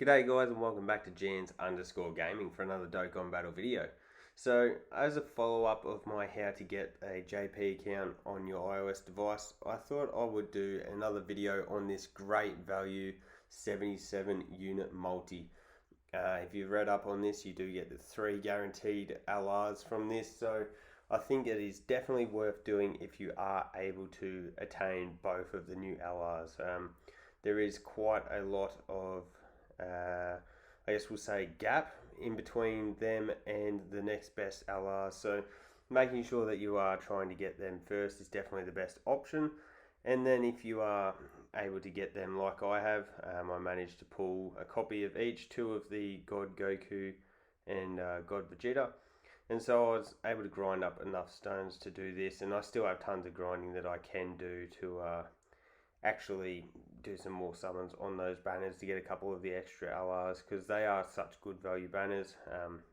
G'day guys and welcome back to Jans_Gaming for another Dokkan Battle video. So as a follow-up of my how to get a JP account on your iOS device, I thought I would do another video on this great value 77 unit multi. If you've read up on this, you do get the 3 guaranteed LRs from this, so I think it is definitely worth doing if you are able to attain both of the new LRs. There is quite a lot of I guess we'll say gap in between them and the next best LR. So making sure that you are trying to get them first is definitely the best option. And then if you are able to get them like I have, I managed to pull a copy of each, 2 of the God Goku and God Vegeta. And so I was able to grind up enough stones to do this, and I still have tons of grinding that I can do to actually do some more summons on those banners to get a couple of the extra LRs, because they are such good value banners.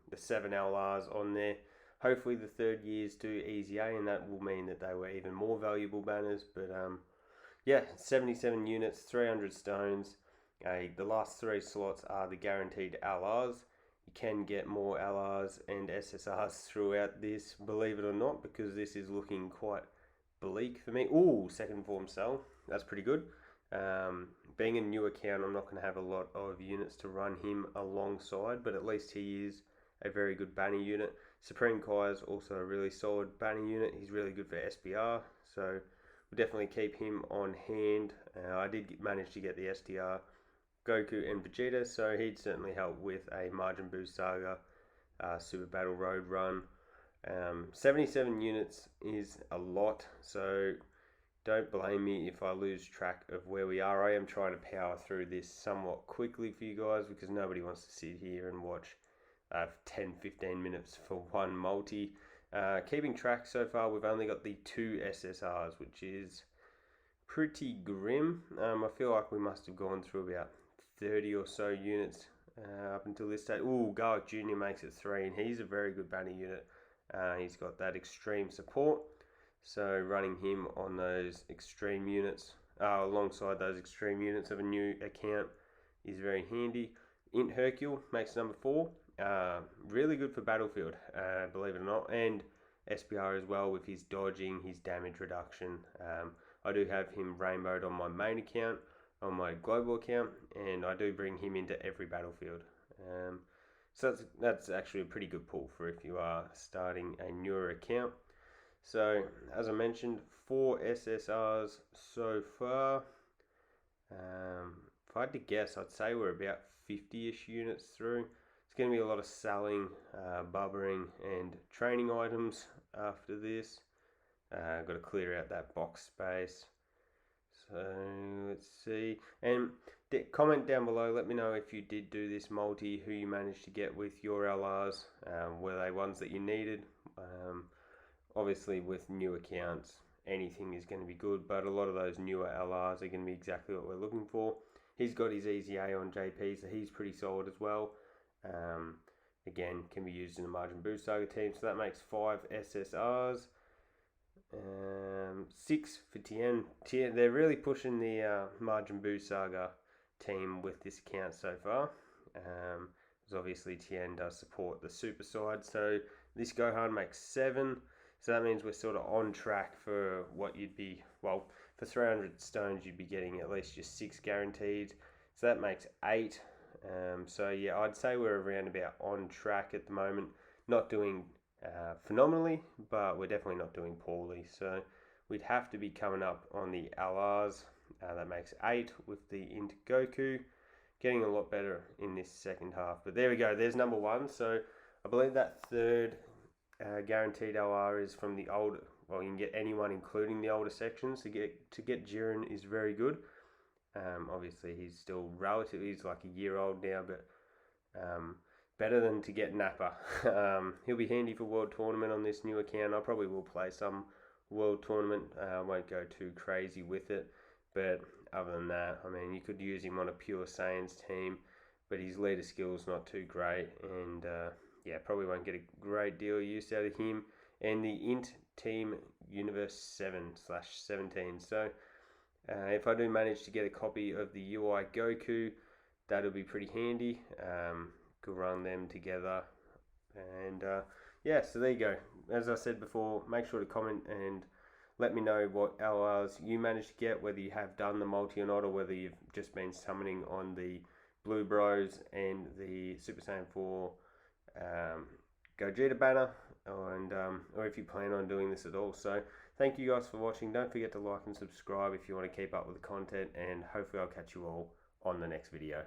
The 7 LRs on there, hopefully the third years do easy A, and that will mean that they were even more valuable banners. But yeah, 77 units, 300 stones. The last 3 slots are the guaranteed LRs. You can get more LRs and SSRs throughout this, believe it or not, because this is looking quite bleak for me. Ooh, second form cell. That's pretty good. Being a new account, I'm not going to have a lot of units to run him alongside, but at least he is a very good banner unit. Supreme Kai is also a really solid banner unit. He's really good for SBR, so we'll definitely keep him on hand. I did manage to get the SDR Goku and Vegeta, so he'd certainly help with a Majin Buu Saga Super Battle Road run. 77 units is a lot, so don't blame me if I lose track of where we are. I am trying to power through this somewhat quickly for you guys, because nobody wants to sit here and watch 10-15 minutes for one multi. Keeping track so far, we've only got the 2 SSRs, which is pretty grim. I feel like we must have gone through about 30 or so units up until this stage. Ooh, Garlic Jr. makes it 3, and he's a very good banner unit. He's got that extreme support, so running him on those extreme units, alongside those extreme units of a new account, is very handy. Int Hercule makes number 4. Really good for Battlefield, believe it or not, and SBR as well, with his dodging, his damage reduction. I do have him rainbowed on my main account, on my global account, and I do bring him into every Battlefield. So that's actually a pretty good pull for if you are starting a newer account. So as I mentioned, 4 SSRs so far. If I had to guess, I'd say we're about 50-ish units through. It's going to be a lot of selling, bubbering, and training items after this. Got to clear out that box space. So let's see, and comment down below, let me know if you did do this multi, who you managed to get with your LRs. Were they ones that you needed? Obviously with new accounts, anything is going to be good, but a lot of those newer LRs are going to be exactly what we're looking for. He's got his easy A on JP, so he's pretty solid as well. Again, can be used in the Majin Buu Saga team, so that makes 5 SSRs. 6 for Tien. They're really pushing the Majin Buu Saga team with this account so far. Because obviously Tien does support the super side, so this Gohan makes 7. So that means we're sort of on track for what you'd be, well, for 300 stones you'd be getting at least your 6 guaranteed. So that makes 8. So yeah, I'd say we're around about on track at the moment. Not doing phenomenally, but we're definitely not doing poorly. So we'd have to be coming up on the LRs. That makes 8 with the Int Goku. Getting a lot better in this second half. But there we go, there's number 1. So I believe that third guaranteed LR is from the old, well, you can get anyone including the older sections. To get Jiren is very good. Obviously he's still relatively, he's like a year old now, but better than to get Nappa. He'll be handy for World Tournament on this new account. I probably will play some World Tournament. I won't go too crazy with it, but other than that, I mean, you could use him on a pure Saiyans team, but his leader skill is not too great, and yeah, probably won't get a great deal of use out of him. And the Int Team Universe 7/17. So if I do manage to get a copy of the UI Goku, that'll be pretty handy. Could run them together. And yeah, so there you go. As I said before, make sure to comment and let me know what LRs you managed to get, whether you have done the multi or not, or whether you've just been summoning on the Blue Bros and the Super Saiyan 4 Gogeta banner, and or if you plan on doing this at all. So thank you guys for watching. Don't forget to like and subscribe if you want to keep up with the content, and hopefully I'll catch you all on the next video.